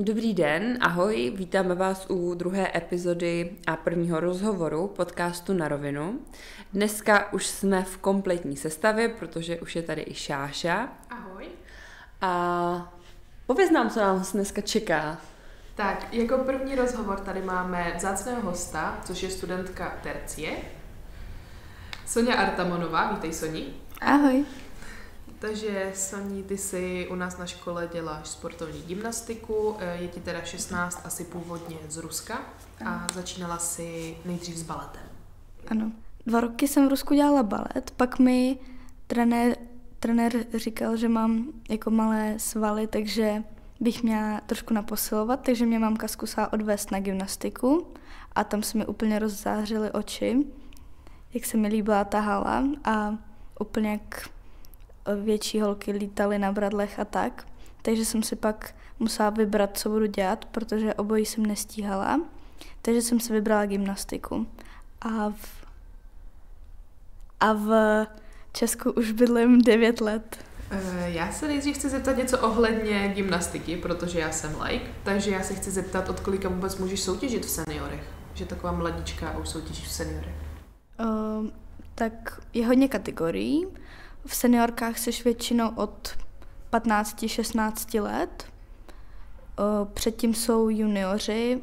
Dobrý den, ahoj, vítáme vás u druhé epizody a prvního rozhovoru podcastu Na rovinu. Dneska už jsme v kompletní sestavě, protože už je tady i Šáša. Ahoj. A pověz nám, co nás dneska čeká. Tak, jako první rozhovor tady máme vzácného hosta, což je studentka tercie, Soňa Artamonová. Vítej, Soni. Ahoj. Takže, Soni, ty si u nás na škole děláš sportovní gymnastiku, je ti teda 16, asi původně z Ruska a začínala si nejdřív s baletem. Ano. 2 roky jsem v Rusku dělala balet, pak mi trenér říkal, že mám jako malé svaly, takže bych měla trošku naposilovat, takže mě mamka zkusila odvést na gymnastiku a tam se mi úplně rozzářily oči, jak se mi líbila ta hala a úplně jak větší holky lítaly na bradlech a tak. Takže jsem si pak musela vybrat, co budu dělat, protože obojí jsem nestíhala. Takže jsem si vybrala gymnastiku. A v Česku už bydlím 9 let. Já se nejdřív chci zeptat něco ohledně gymnastiky, protože já jsem laik, takže já se chci zeptat, od kolika vůbec můžeš soutěžit v seniorech? Že taková mladička a už soutěžíš v seniorech. Tak je hodně kategorií. V seniorkách jsi většinou od 15-16 let. Předtím jsou junioři.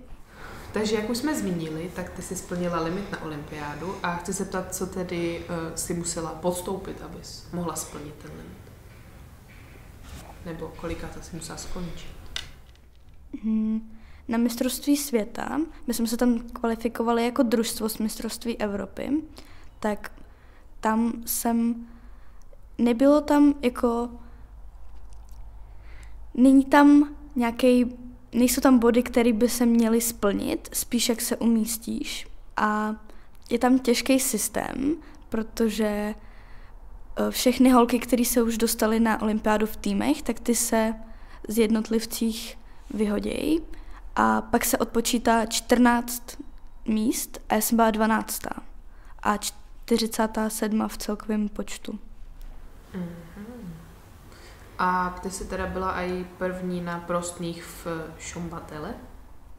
Takže jak už jsme zmínili, tak ty jsi splnila limit na olympiádu a chci se zeptat, co tedy si musela podstoupit, abys mohla splnit ten limit. Nebo kolikrát si musela skončit. Na mistrovství světa, my jsme se tam kvalifikovali jako družstvo z mistrovství Evropy, tak tam nebylo tam jako, nejsou tam body, které by se měly splnit, spíš jak se umístíš. A je tam těžký systém, protože všechny holky, které se už dostaly na olympiádu v týmech, tak ty se z jednotlivcích vyhodějí. A pak se odpočítá 14 míst a já jsem byla 12. a 47. v celkovém počtu. A ty jsi teda byla i první na prostných v Šumbatele?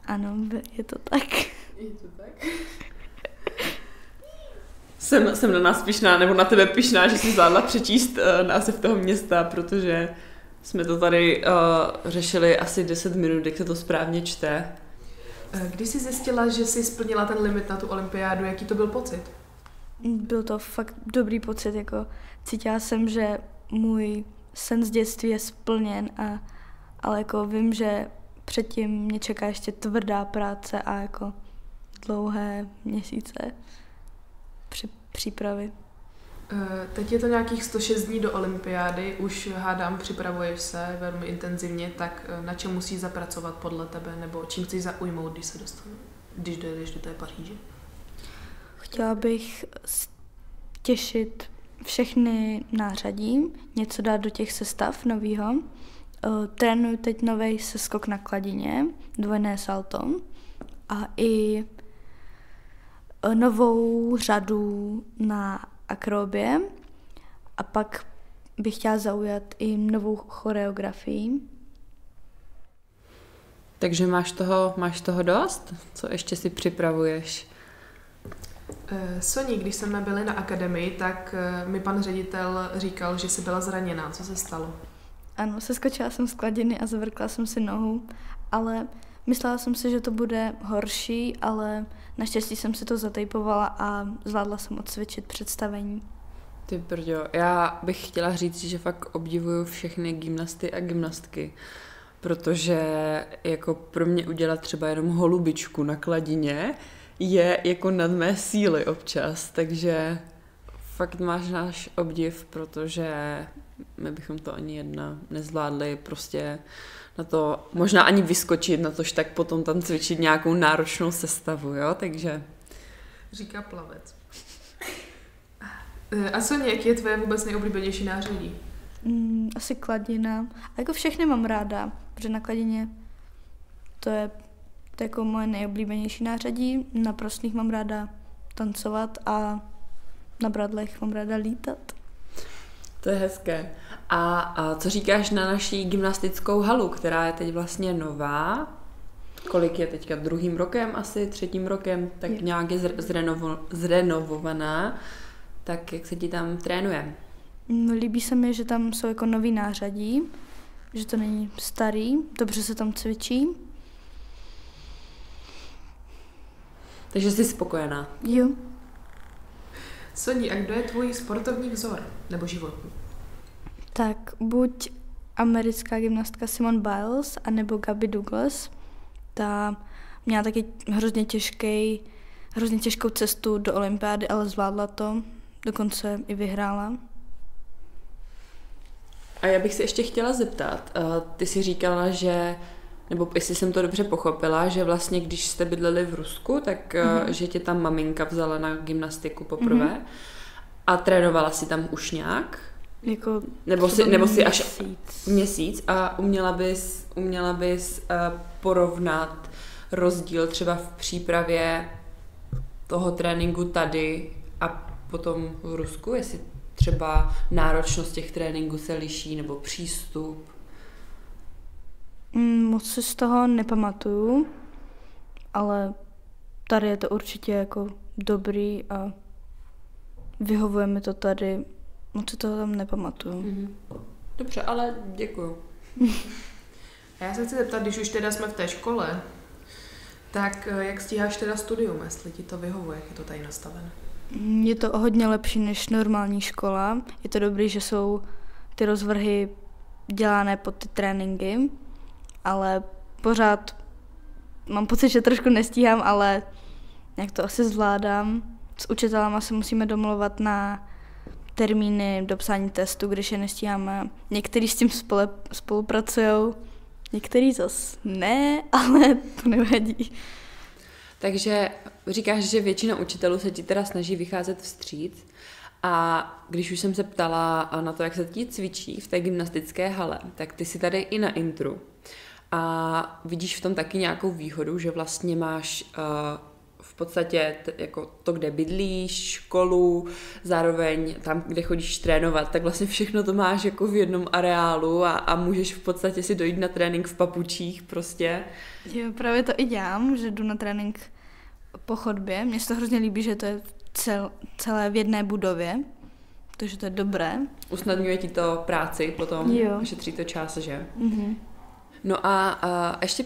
Ano, je to tak. Je to tak? Jsem na nás pyšná, nebo na tebe pyšná, že jsi zvládla přečíst název toho města, protože jsme to tady řešili asi 10 minut, jak se to správně čte. Když jsi zjistila, že jsi splnila ten limit na tu olympiádu, jaký to byl pocit? Byl to fakt dobrý pocit, jako cítila jsem, že můj sen z dětství je splněn, ale jako vím, že předtím mě čeká ještě tvrdá práce a jako dlouhé měsíce přípravy. Teď je to nějakých 106 dní do olympiády, už hádám, připravuješ se velmi intenzivně, tak na čem musíš zapracovat podle tebe, nebo čím chceš zaujmout, když dojedeš do té Paříže? Chtěla bych těšit všechny nářadí, něco dát do těch sestav novýho. Trénuju teď nový seskok na kladině, dvojné salto a i novou řadu na akrobě a pak bych chtěla zaujat i novou choreografii. Takže máš toho dost? Co ještě si připravuješ? Soni, když jsme byli na akademii, tak mi pan ředitel říkal, že jsi byla zraněná. Co se stalo? Ano, seskočila jsem z kladiny a zavrkla jsem si nohu, ale myslela jsem si, že to bude horší, ale naštěstí jsem si to zatejpovala a zvládla jsem odcvičit představení. Ty brďo, já bych chtěla říct, že fakt obdivuju všechny gymnasty a gymnastky, protože jako pro mě udělat třeba jenom holubičku na kladině je jako nad mé síly občas, takže fakt máš náš obdiv, protože my bychom to ani jedna nezvládli prostě na to, možná ani vyskočit, na tož tak potom tam cvičit nějakou náročnou sestavu, jo, takže... Říká plavec. A Soně, jaký je tvoje vůbec nejoblíbenější nářadí? Asi kladina. A jako všechny mám ráda, protože na kladině to je jako moje nejoblíbenější nářadí. Na prostých mám ráda tancovat a na bradlech mám ráda lítat. To je hezké. A co říkáš na naší gymnastickou halu, která je teď vlastně nová? Kolik je teďka? 2. rokem asi, 3. rokem? Tak nějak je zrenovovaná. Tak jak se ti tam trénuje? Líbí se mi, že tam jsou jako nový nářadí, že to není starý, dobře se tam cvičí. Takže jsi spokojená? Jo. Soni, a kdo je tvůj sportovní vzor nebo životní? Tak buď americká gymnastka Simone Biles, anebo Gabby Douglas. Ta měla taky hrozně těžkou cestu do olympiády, ale zvládla to. Dokonce i vyhrála. A já bych se ještě chtěla zeptat, ty jsi říkala, že, nebo jestli jsem to dobře pochopila, že vlastně když jste bydleli v Rusku, tak že tě tam maminka vzala na gymnastiku poprvé a trénovala si tam už nějak? Jako Nebo si až měsíc a uměla bys porovnat rozdíl třeba v přípravě toho tréninku tady a potom v Rusku, jestli třeba náročnost těch tréninků se liší nebo přístup? Moc si z toho nepamatuju, ale tady je to určitě jako dobrý a vyhovuje mi to tady. Moc si toho tam nepamatuju. Dobře, ale děkuju. A já se chci zeptat, když už teda jsme v té škole, tak jak stíháš teda studium, jestli ti to vyhovuje, jak je to tady nastavené? Je to hodně lepší než normální škola. Je to dobrý, že jsou ty rozvrhy dělané pod ty tréninky, ale pořád mám pocit, že trošku nestíhám, ale nějak to asi zvládám. S učitelama se musíme domluvat na termíny do psání testu, když je nestíháme. Někteří s tím spolupracují, někteří zas ne, ale to nevadí. Takže říkáš, že většina učitelů se ti teda snaží vycházet vstříc a když už jsem se ptala na to, jak se ti cvičí v té gymnastické hale, tak ty jsi tady i na intru a vidíš v tom taky nějakou výhodu, že vlastně máš v podstatě jako to, kde bydlíš, školu, zároveň tam, kde chodíš trénovat, tak vlastně všechno to máš jako v jednom areálu a můžeš v podstatě si dojít na trénink v papučích prostě. Jo, právě to i dělám, že jdu na trénink po chodbě. Mně se to hrozně líbí, že to je celé v jedné budově, takže to je dobré. Usnadňuje ti to práci potom, šetří to čas, že? No a ještě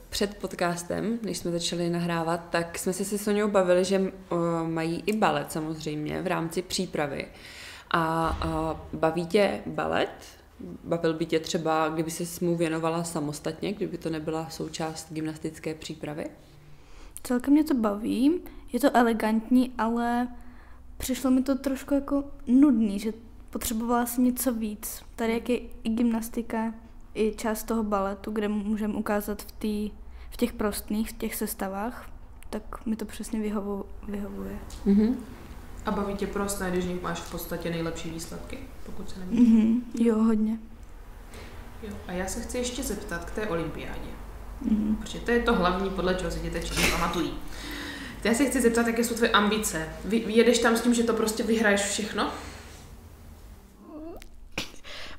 před podcastem, než jsme začali nahrávat, tak jsme se Soňou bavili, že mají i balet samozřejmě v rámci přípravy. A baví tě balet? Bavil by tě třeba, kdyby ses mu věnovala samostatně, kdyby to nebyla součást gymnastické přípravy? Celkem mě to baví, je to elegantní, ale přišlo mi to trošku jako nudný, že potřebovala jsem něco víc. Tady jak je i gymnastika, i část toho baletu, kde můžeme ukázat v těch prostných, v těch sestavách, tak mi to přesně vyhovuje. A baví tě prostné, když v nich máš v podstatě nejlepší výsledky, pokud se nemýlím? Jo, hodně. Jo. A já se chci ještě zeptat k té olympiádě. Protože to je to hlavní, podle čeho si děti všichni pamatují. Já se chci zeptat, jaké jsou tvoje ambice. Jedeš tam s tím, že to prostě vyhraješ všechno?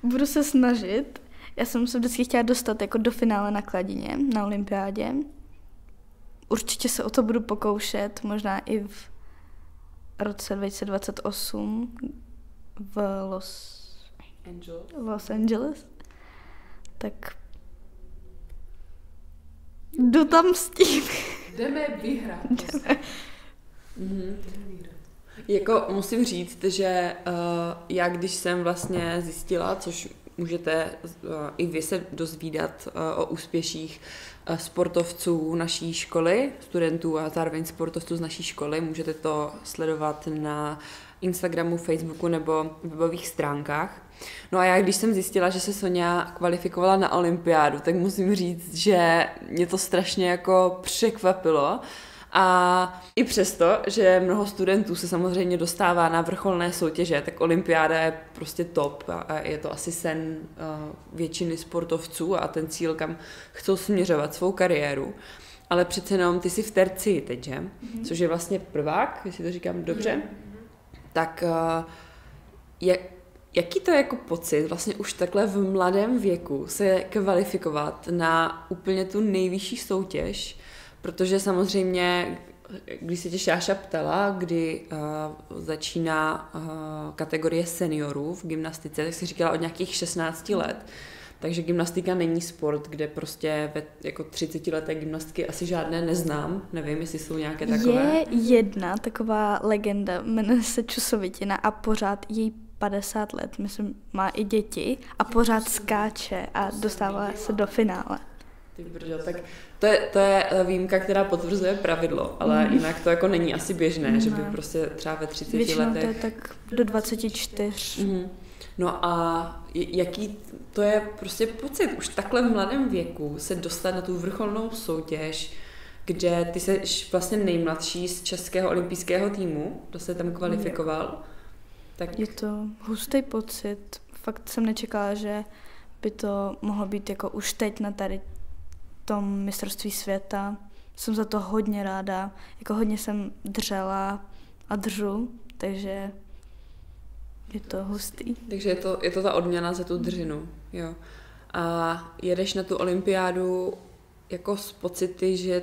Budu se snažit. Já jsem se vždycky chtěla dostat jako do finále na kladině, na olympiádě. Určitě se o to budu pokoušet, možná i v roce 2028 v Los Angeles. Tak jdu tam s tím. Jdeme vyhrát. Jako musím říct, že já když jsem vlastně zjistila, což můžete i vy se dozvídat o úspěších sportovců naší školy, studentů a zároveň sportovců z naší školy. Můžete to sledovat na Instagramu, Facebooku nebo webových stránkách. No a já když jsem zjistila, že se Soňa kvalifikovala na olympiádu, tak musím říct, že mě to strašně jako překvapilo. A i přesto, že mnoho studentů se samozřejmě dostává na vrcholné soutěže, tak olympiáda je prostě top a je to asi sen většiny sportovců a ten cíl, kam chcou směřovat svou kariéru. Ale přece jenom ty jsi v tercii teď, že? Což je vlastně prvák, jestli to říkám dobře. Tak jaký to je jako pocit vlastně už takhle v mladém věku se kvalifikovat na úplně tu nejvyšší soutěž, protože samozřejmě, když se tě Šáša ptala, kdy začíná kategorie seniorů v gymnastice, tak si říkala od nějakých 16 let. Takže gymnastika není sport, kde prostě jako 30leté gymnastky asi žádné neznám. Nevím, jestli jsou nějaké takové. Je jedna taková legenda, jmenuje se Čusovitina a pořád jí 50 let, myslím, má i děti a pořád skáče a dostává se do finále. Ty brďo, tak to je výjimka, která potvrzuje pravidlo, ale jinak to jako není asi běžné, že by prostě třeba ve 30 Většinou letech... to je tak do 24. No a jaký to je prostě pocit už takhle v mladém věku se dostat na tu vrcholnou soutěž, kde ty jsi vlastně nejmladší z českého olympijského týmu, kdo se tam kvalifikoval. Tak... Je to hustý pocit. Fakt jsem nečekala, že by to mohlo být jako už teď na tady tom mistrovství světa. Jsem za to hodně ráda. Jako hodně jsem dřela a držu, takže je to hustý. Takže je to ta odměna za tu držinu, jo. A jedeš na tu olympiádu jako s pocity, že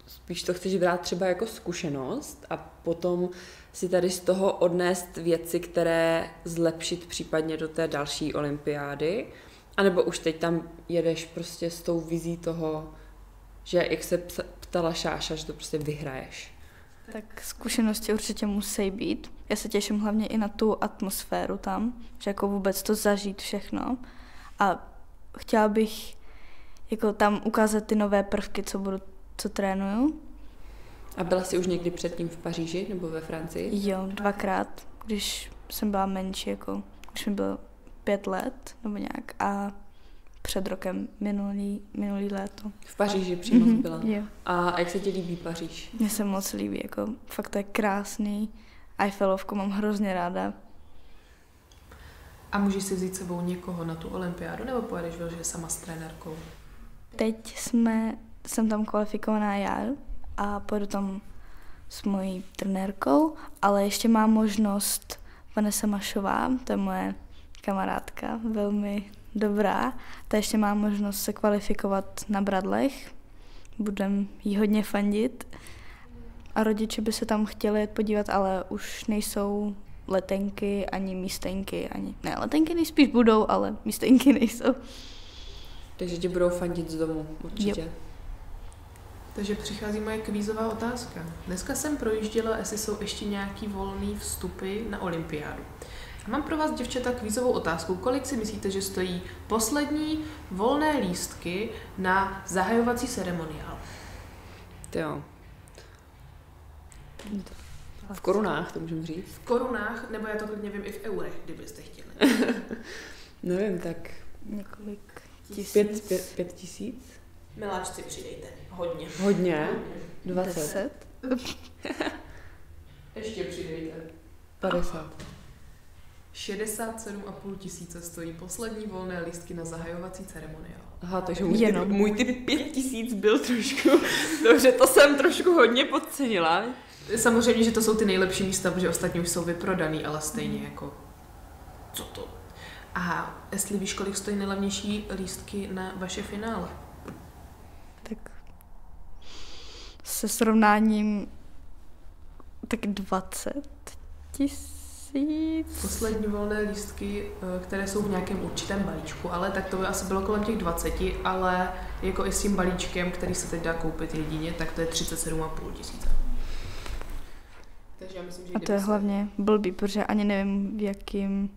spíš to chceš brát třeba jako zkušenost a potom si tady z toho odnést věci, které zlepšit případně do té další olympiády, anebo už teď tam jedeš prostě s tou vizí toho, že jak se ptala Šáša, že to prostě vyhraješ. Tak zkušenosti určitě musí být. Já se těším hlavně i na tu atmosféru tam, že jako vůbec to zažít všechno. A chtěla bych jako tam ukázat ty nové prvky, co trénuju. A byla jsi už někdy předtím v Paříži nebo ve Francii? Jo, 2krát, když jsem byla menší, jako když mi bylo 5 let nebo nějak a před rokem minulý léto. V Paříži přímo byla. Jo. A jak se ti líbí Paříž? Mně se moc líbí, jako fakt to je krásný. Eiffelovku mám hrozně ráda. A můžeš si vzít sebou někoho na tu olympiádu, nebo pojedeš vyloženě sama s trenérkou? Teď jsem tam kvalifikovaná já a pojedu tam s mojí trenérkou, ale ještě mám možnost Vanessa Mašová, to je moje kamarádka, velmi dobrá, ta ještě má možnost se kvalifikovat na Bradlech, budem jí hodně fandit a rodiče by se tam chtěli jet podívat, ale už nejsou letenky ani místenky, ne, letenky nejspíš budou, ale místenky nejsou. Takže ti budou fandit z domu, určitě. Jo. Takže přichází moje kvízová otázka. Dneska jsem projížděla, jestli jsou ještě nějaký volný vstupy na olympiádu. A mám pro vás, děvčata, kvízovou otázku. Kolik si myslíte, že stojí poslední volné lístky na zahajovací ceremoniál? Jo. V korunách, to můžeme říct. V korunách, nebo já to klidně vím i v eurech, kdybyste chtěli. Nevím, tak... Několik tisíc. 5 tisíc? Miláčci, přidejte. Hodně. Hodně? 20. 10. Ještě přidejte. 50. 67,5 tisíce stojí poslední volné lístky na zahajovací ceremoniál. Aha, takže můj typ 5 tisíc byl trošku... Dobře, to jsem trošku hodně podcenila. Samozřejmě, že to jsou ty nejlepší místa, protože ostatní už jsou vyprodaný, ale stejně jako... Co to? A jestli víš, kolik stojí nejlevnější lístky na vaše finále? Tak se srovnáním tak 20 000. Poslední volné lístky, které jsou v nějakém určitém balíčku, ale tak to by asi bylo kolem těch 20, ale jako i s tím balíčkem, který se teď dá koupit jedině, tak to je 37,5 tisíce. Takže já myslím, že a to je hlavně blbý, protože ani nevím, v jakým,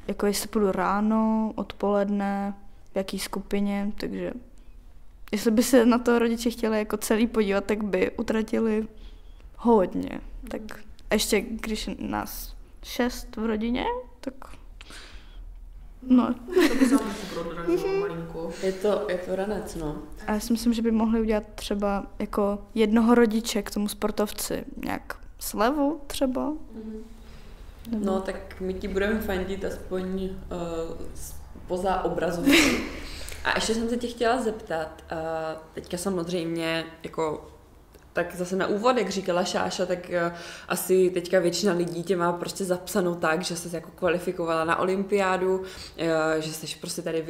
jako jestli půjdu ráno, odpoledne, v jaký skupině, takže jestli by se na to rodiče chtěli jako celý podívat, tak by utratili hodně. Tak ještě když nás 6 v rodině, tak no. To by se prodranilo malinko. Je to ranec, no. A já si myslím, že by mohli udělat třeba jako jednoho rodiče k tomu sportovci, nějak slevu třeba. No, tak my ti budeme fandit aspoň poza obrazu. A ještě jsem se tě chtěla zeptat, teďka samozřejmě jako tak zase na úvod, jak říkala Šáša, tak asi teďka většina lidí tě má prostě zapsanou tak, že jsi jako kvalifikovala na olympiádu, že jsi prostě tady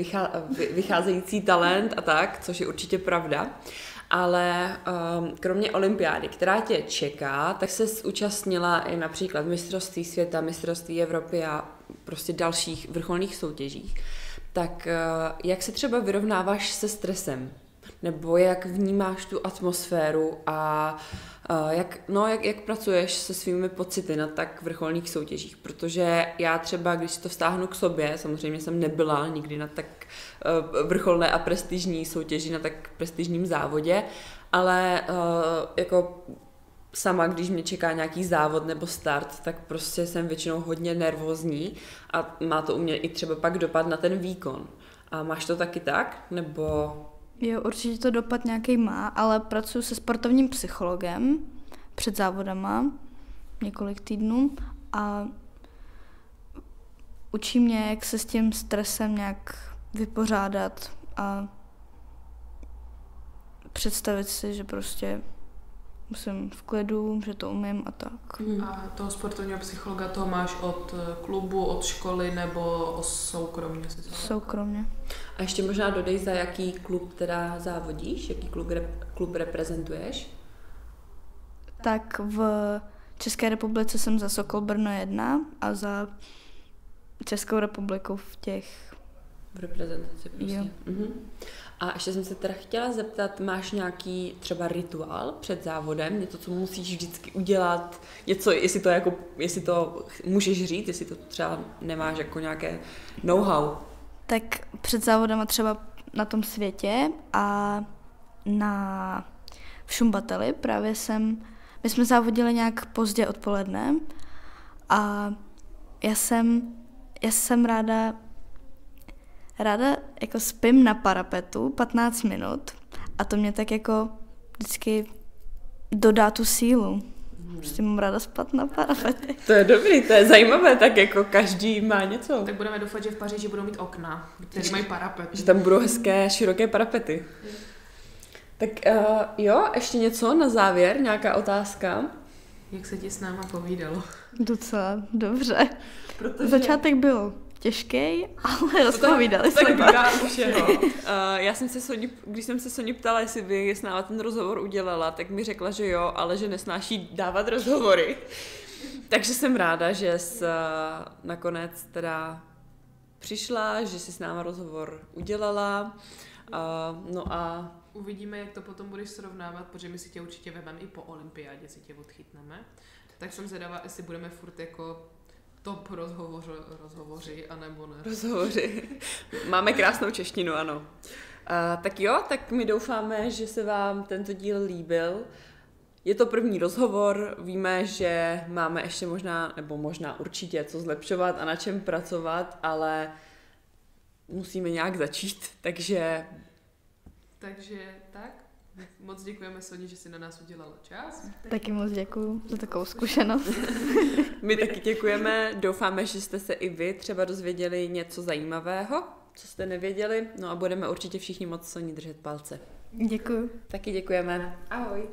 vycházející talent a tak, což je určitě pravda. Ale kromě olympiády, která tě čeká, tak se zúčastnila i například mistrovství světa, mistrovství Evropy a prostě dalších vrcholných soutěžích. Tak jak se třeba vyrovnáváš se stresem? Nebo jak vnímáš tu atmosféru a jak pracuješ se svými pocity na tak vrcholných soutěžích? Protože já třeba, když si to vztáhnu k sobě, samozřejmě jsem nebyla nikdy na tak vrcholné a prestižní soutěži, na tak prestižním závodě, ale jako sama, když mě čeká nějaký závod nebo start, tak prostě jsem většinou hodně nervózní a má to u mě i třeba pak dopad na ten výkon. A máš to taky tak? Nebo... Jo, určitě to dopad nějaký má, ale pracuji se sportovním psychologem před závodama několik týdnů a učí mě, jak se s tím stresem nějak vypořádat a představit si, že prostě musím v klidu, že to umím a tak. A toho sportovního psychologa toho máš od klubu, od školy nebo soukromně? Soukromně. A ještě možná dodej, za jaký klub teda závodíš, jaký klub reprezentuješ? Tak v České republice jsem za Sokol Brno 1 a za Českou republiku v reprezentaci prostě. A ještě jsem se teda chtěla zeptat, máš nějaký třeba rituál před závodem, něco, co musíš vždycky udělat, něco, jestli to můžeš říct, jestli to třeba nemáš jako nějaké know-how. Tak před závodama třeba na tom světě a v Šumbateli právě my jsme závodili nějak pozdě odpoledne a já jsem ráda jako spím na parapetu 15 minut a to mě tak jako vždycky dodá tu sílu. Prostě mám ráda spát na parapetu. To je dobrý, to je zajímavé, tak jako každý má něco. Tak budeme doufat, že v Paříži budou mít okna, které mají parapet. Že tam budou hezké, široké parapety. Tak ještě něco na závěr, nějaká otázka? Jak se ti s náma povídalo? Docela dobře. Začátek byl těžký, ale rozpovídali jsme. Tak bývá u všeho. Když jsem se Soni ptala, jestli by s náma ten rozhovor udělala, tak mi řekla, že jo, ale že nesnáší dávat rozhovory. Takže jsem ráda, že jsi nakonec teda přišla, že jsi s náma rozhovor udělala. Uvidíme, jak to potom budeš srovnávat, protože my si tě určitě vememe i po olympiádě, si tě odchytneme. Tak jsem zvědavá, jestli budeme furt jako top rozhovoři, anebo ne. Rozhovoři. Máme krásnou češtinu, ano. Tak my doufáme, že se vám tento díl líbil. Je to první rozhovor, víme, že máme ještě možná určitě co zlepšovat a na čem pracovat, ale musíme nějak začít, takže tak. Moc děkujeme, Soni, že jsi na nás udělala čas. Taky moc děkuju za takovou zkušenost. My taky děkujeme, doufáme, že jste se i vy třeba dozvěděli něco zajímavého, co jste nevěděli, no a budeme určitě všichni moc Soni držet palce. Děkuju. Taky děkujeme. Ahoj.